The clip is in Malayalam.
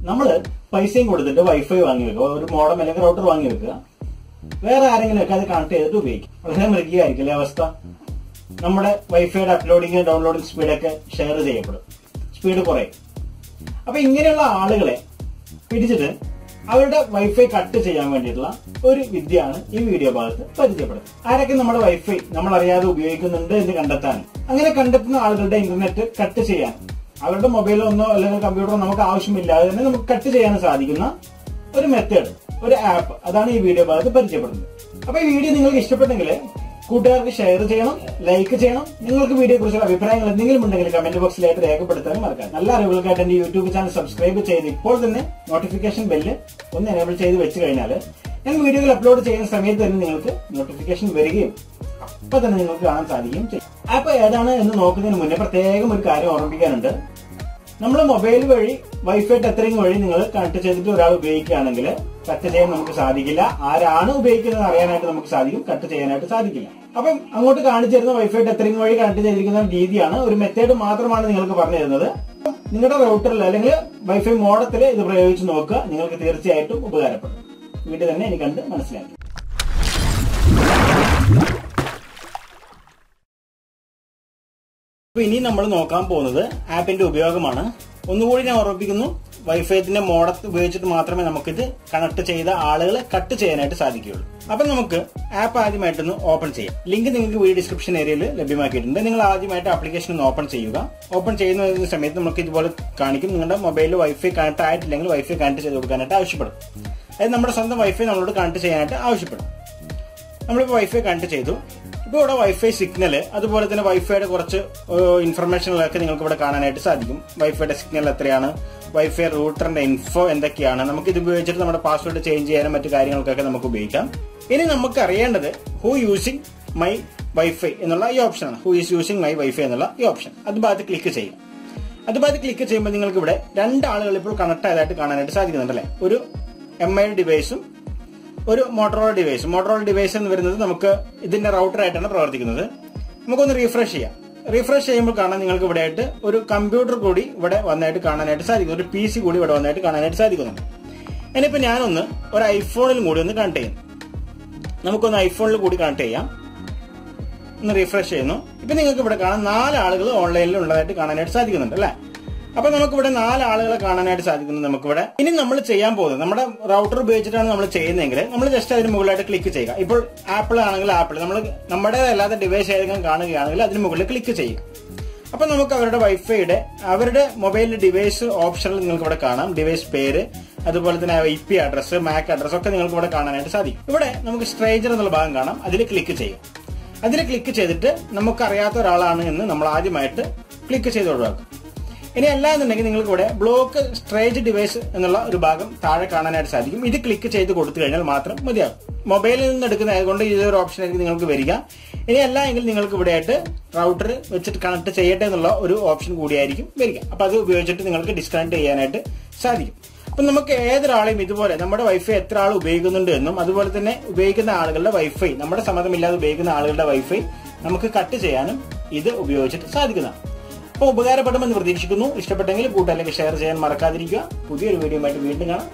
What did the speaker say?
നമ്മൾ പൈസയും കൊടുത്തിട്ട് വൈഫൈ വാങ്ങി വെക്കുക, ഒരു മോഡം അല്ലെങ്കിൽ റൗട്ടർ വാങ്ങി വെക്കുക, വേറെ ആരെങ്കിലും ഒക്കെ അത് കണക്ട് ചെയ്തിട്ട് ഉപയോഗിക്കും. വളരെ മൃഗീയമായിരിക്കില്ലേ അവസ്ഥ? നമ്മുടെ വൈഫൈയുടെ അപ്ലോഡിങ് ഡൗൺലോഡിങ് സ്പീഡൊക്കെ ഷെയർ ചെയ്യപ്പെടും, സ്പീഡ് കുറയും. അപ്പൊ ഇങ്ങനെയുള്ള ആളുകളെ പിടിച്ചിട്ട് അവരുടെ വൈഫൈ കട്ട് ചെയ്യാൻ വേണ്ടിയിട്ടുള്ള ഒരു വിദ്യയാണ് ഈ വീഡിയോ ഭാഗത്ത് പരിചയപ്പെടുന്നത്. ആരൊക്കെ നമ്മുടെ വൈഫൈ നമ്മൾ അറിയാതെ ഉപയോഗിക്കുന്നുണ്ട് എന്ന് കണ്ടെത്താൻ, അങ്ങനെ കണ്ടെത്തുന്ന ആളുകളുടെ ഇന്റർനെറ്റ് കട്ട് ചെയ്യാൻ, അവരുടെ മൊബൈലോ ഒന്നോ അല്ലെങ്കിൽ കമ്പ്യൂട്ടറോ നമുക്ക് ആവശ്യമില്ലാതെ തന്നെ നമുക്ക് കട്ട് ചെയ്യാൻ സാധിക്കുന്ന ഒരു മെത്തേഡ്, ഒരു ആപ്പ്, അതാണ് ഈ വീഡിയോ ഭാഗത്ത് പരിചയപ്പെടുന്നത്. അപ്പൊ ഈ വീഡിയോ നിങ്ങൾക്ക് ഇഷ്ടപ്പെട്ടെങ്കിൽ കൂട്ടുകാർക്ക് ഷെയർ ചെയ്യണം, ലൈക്ക് ചെയ്യണം. നിങ്ങൾക്ക് വീഡിയോയെ കുറിച്ചുള്ള അഭിപ്രായങ്ങൾ എന്തെങ്കിലും ഉണ്ടെങ്കിൽ കമന്റ് ബോക്സിലായിട്ട് രേഖപ്പെടുത്താനും മറക്കാം. നല്ല അറിവുകൾക്കായിട്ട് എന്റെ യൂട്യൂബ് ചാനൽ സബ്സ്ക്രൈബ് ചെയ്ത് ഇപ്പോൾ തന്നെ നോട്ടിഫിക്കേഷൻ ബെല്ല് ഒന്ന് എനേബിൾ ചെയ്ത് വെച്ച് കഴിഞ്ഞാൽ ഞാൻ വീഡിയോകൾ അപ്ലോഡ് ചെയ്യുന്ന സമയത്ത് തന്നെ നിങ്ങൾക്ക് നോട്ടിഫിക്കേഷൻ വരികയും അപ്പൊ തന്നെ നിങ്ങൾക്ക് കാണാൻ സാധിക്കുകയും ചെയ്യും. ആപ്പ് ഏതാണ് എന്ന് നോക്കുന്നതിന് മുന്നേ പ്രത്യേകം ഒരു കാര്യം ഓർമ്മിപ്പിക്കാനുണ്ട്. നമ്മൾ മൊബൈൽ വഴി വൈഫൈ ടെത്തറിംഗ് വഴി നിങ്ങൾ കണക്ട് ചെയ്തിട്ട് ഒരാൾ ഉപയോഗിക്കുകയാണെങ്കിൽ കട്ട് ചെയ്യാൻ നമുക്ക് സാധിക്കില്ല. ആരാണ് ഉപയോഗിക്കുന്നത് അറിയാനായിട്ട് നമുക്ക് സാധിക്കും, കട്ട് ചെയ്യാനായിട്ട് സാധിക്കില്ല. അപ്പം അങ്ങോട്ട് കാണിച്ചു തരുന്ന വൈഫൈ ടെത്തറിംഗ് വഴി കണക്ട് ചെയ്തിരിക്കുന്ന രീതിയാണ്, ഒരു മെത്തേഡ് മാത്രമാണ് നിങ്ങൾക്ക് പറഞ്ഞു തരുന്നത്. നിങ്ങളുടെ റൗട്ടറിൽ അല്ലെങ്കിൽ വൈഫൈ മോഡത്തിൽ ഇത് പ്രയോഗിച്ച് നോക്കുക, നിങ്ങൾക്ക് തീർച്ചയായിട്ടും ഉപകാരപ്പെടും. വീട്ടിൽ തന്നെ എനിക്ക് കണ്ട് മനസ്സിലാക്കി. അപ്പൊ ഇനി നമ്മൾ നോക്കാൻ പോകുന്നത് ആപ്പിന്റെ ഉപയോഗമാണ്. ഒന്നുകൂടി ഞാൻ ഓർമ്മിപ്പിക്കുന്നു, വൈഫൈത്തിന്റെ മോഡൽ ഉപയോഗിച്ചിട്ട് മാത്രമേ നമുക്കിത് കണക്ട് ചെയ്ത ആളുകളെ കട്ട് ചെയ്യാനായിട്ട് സാധിക്കുകയുള്ളൂ. അപ്പൊ നമുക്ക് ആപ്പ് ആദ്യമായിട്ടൊന്ന് ഓപ്പൺ ചെയ്യാം. ലിങ്ക് നിങ്ങൾക്ക് വീഡിയോ ഡിസ്ക്രിപ്ഷൻ ഏരിയയിൽ ലഭ്യമാക്കിയിട്ടുണ്ട്. നിങ്ങൾ ആദ്യമായിട്ട് ആപ്ലിക്കേഷൻ ഒന്ന് ഓപ്പൺ ചെയ്യുക. ഓപ്പൺ ചെയ്യുന്ന സമയത്ത് നമുക്ക് ഇതുപോലെ കാണിക്കും. നിങ്ങളുടെ മൊബൈലിൽ വൈഫൈ കണക്ട് ആയിട്ടില്ലെങ്കിൽ വൈഫൈ കണക്ട് ചെയ്ത് കൊടുക്കാനായിട്ട് ആവശ്യപ്പെടും. അതായത് നമ്മുടെ സ്വന്തം വൈഫൈ നമ്മളോട് കണക്ട് ചെയ്യാനായിട്ട് ആവശ്യപ്പെടും. നമ്മളിപ്പോൾ വൈഫൈ കണക്ട് ചെയ്തു. ഇപ്പോൾ ഇവിടെ വൈഫൈ സിഗ്നൽ, അതുപോലെ തന്നെ വൈഫൈയുടെ കുറച്ച് ഇൻഫർമേഷനുകളൊക്കെ നിങ്ങൾക്ക് ഇവിടെ കാണാനായിട്ട് സാധിക്കും. വൈഫൈയുടെ സിഗ്നൽ എത്രയാണ്, വൈഫൈ റൂട്ടറിന്റെ ഇൻഫോ എന്തൊക്കെയാണ്, നമുക്ക് ഇത് ഉപയോഗിച്ചിട്ട് നമ്മുടെ പാസ്വേഡ് ചേഞ്ച് ചെയ്യാനും മറ്റു കാര്യങ്ങൾക്കൊക്കെ നമുക്ക് ഉപയോഗിക്കാം. ഇനി നമുക്ക് അറിയേണ്ടത് ഹൂ യൂസിംഗ് മൈ വൈഫൈ എന്നുള്ള ഈ ഓപ്ഷനാണ്. Who is using my wifi എന്നുള്ള ഈ ഓപ്ഷൻ. അത് ഭാഗത്ത് ക്ലിക്ക് ചെയ്യും. അത് ഭാഗത്ത് ക്ലിക്ക് ചെയ്യുമ്പോൾ നിങ്ങൾക്ക് ഇവിടെ രണ്ടാളുകൾ ഇപ്പോൾ കണക്ട് ആയതായിട്ട് കാണാനായിട്ട് സാധിക്കുന്നുണ്ട് അല്ലെ? ഒരു MI ഡിവൈസും ഒരു മോട്ടോറോള ഡിവൈസ്. മോട്ടോറോള ഡിവൈസ് എന്ന് വരുന്നത് നമുക്ക് ഇതിന്റെ റൗട്ടർ ആയിട്ടാണ് പ്രവർത്തിക്കുന്നത്. നമുക്കൊന്ന് റീഫ്രഷ് ചെയ്യാം. റീഫ്രഷ് ചെയ്യുമ്പോൾ കാണാൻ നിങ്ങൾക്ക് ഇവിടെ ആയിട്ട് ഒരു കമ്പ്യൂട്ടർ കൂടി ഇവിടെ വന്നായിട്ട് കാണാനായിട്ട് സാധിക്കും, ഒരു PC കൂടി ഇവിടെ വന്നായിട്ട് കാണാനായിട്ട് സാധിക്കുന്നുണ്ട്. ഇനിയിപ്പോ ഞാനൊന്ന് ഒരു ഐഫോണിലും കൂടി ഒന്ന് കണക്ട് ചെയ്യുന്നു. നമുക്കൊന്ന് ഐഫോണിൽ കൂടി കണക്ട് ചെയ്യാം. ഒന്ന് റീഫ്രഷ് ചെയ്യുന്നു. ഇപ്പൊ നിങ്ങൾക്ക് ഇവിടെ കാണാൻ 4 ആളുകൾ ഓൺലൈനിൽ ഉള്ളതായിട്ട് കാണാനായിട്ട് സാധിക്കുന്നുണ്ട് അല്ലെ? അപ്പൊ നമുക്കിവിടെ 4 ആളുകളെ കാണാനായിട്ട് സാധിക്കുന്നത്. നമുക്കിവിടെ ഇനി നമ്മൾ ചെയ്യാൻ പോകുന്നത്, നമ്മുടെ റൗട്ടർ ഉപയോഗിച്ചിട്ടാണ് നമ്മൾ ചെയ്യുന്നതെങ്കിൽ നമ്മൾ ജസ്റ്റ് അതിന് മുകളിലായിട്ട് ക്ലിക്ക് ചെയ്യുക. ഇപ്പോൾ ആപ്പിൾ ആണെങ്കിൽ ആപ്പിൾ, നമ്മൾ നമ്മുടെ അല്ലാത്ത ഡിവൈസ് ഏതെങ്കിലും കാണുകയാണെങ്കിൽ അതിന് മുകളിൽ ക്ലിക്ക് ചെയ്യുക. അപ്പൊ നമുക്ക് അവരുടെ വൈഫൈയുടെ അവരുടെ മൊബൈലിന്റെ ഡിവൈസ് ഓപ്ഷനിൽ നിങ്ങൾക്ക് ഇവിടെ കാണാം. ഡിവൈസ് പേര്, അതുപോലെ തന്നെ IP അഡ്രസ്, MAC അഡ്രസ് ഒക്കെ നിങ്ങൾക്ക് ഇവിടെ കാണാനായിട്ട് സാധിക്കും. ഇവിടെ നമുക്ക് സ്ട്രേഞ്ചർ എന്നുള്ള ഭാഗം കാണാം. അതിൽ ക്ലിക്ക് ചെയ്യും. അതിൽ ക്ലിക്ക് ചെയ്തിട്ട് നമുക്കറിയാത്ത ഒരാളാണ് എന്ന് നമ്മൾ ആദ്യമായിട്ട് ക്ലിക്ക് ചെയ്ത് ഒഴിവാക്കും. ഇനി അല്ലാന്നുണ്ടെങ്കിൽ നിങ്ങൾക്ക് ഇവിടെ ബ്ലോക്ക് സ്ട്രേഞ്ച് ഡിവൈസ് എന്നുള്ള ഒരു ഭാഗം താഴെ കാണാനായിട്ട് സാധിക്കും. ഇത് ക്ലിക്ക് ചെയ്ത് കൊടുത്തു കഴിഞ്ഞാൽ മാത്രം മതിയാകും. മൊബൈലിൽ നിന്ന് എടുക്കുന്നതുകൊണ്ട് ഇതൊരു ഓപ്ഷൻ ആയിരിക്കും നിങ്ങൾക്ക് വരിക. ഇനി അല്ല എങ്കിൽ നിങ്ങൾക്ക് ഇവിടെ ആയിട്ട് റൗട്ടർ വെച്ചിട്ട് കണക്ട് ചെയ്യട്ടെ എന്നുള്ള ഒരു ഓപ്ഷൻ കൂടിയായിരിക്കും വരിക. അപ്പൊ അത് ഉപയോഗിച്ചിട്ട് നിങ്ങൾക്ക് ഡിസ്കണക്ട് ചെയ്യാനായിട്ട് സാധിക്കും. അപ്പൊ നമുക്ക് ഏതൊരാളെയും ഇതുപോലെ നമ്മുടെ വൈഫൈ എത്ര ആൾ ഉപയോഗിക്കുന്നുണ്ട് എന്നും, അതുപോലെ തന്നെ ഉപയോഗിക്കുന്ന ആളുകളുടെ വൈഫൈ, നമ്മുടെ സമ്മതമില്ലാതെ ഉപയോഗിക്കുന്ന ആളുകളുടെ വൈഫൈ നമുക്ക് കട്ട് ചെയ്യാനും ഇത് ഉപയോഗിച്ചിട്ട് സാധിക്കുന്നതാണ്. അപ്പോൾ ഉപകാരപ്പെടുമെന്ന് പ്രതീക്ഷിക്കുന്നു. ഇഷ്ടപ്പെട്ടെങ്കിൽ കൂട്ടല്ലെങ്കിൽ ഷെയർ ചെയ്യാൻ മറക്കാതിരിക്കുക. പുതിയൊരു വീഡിയോയുമായിട്ട് വീണ്ടും കാണാം.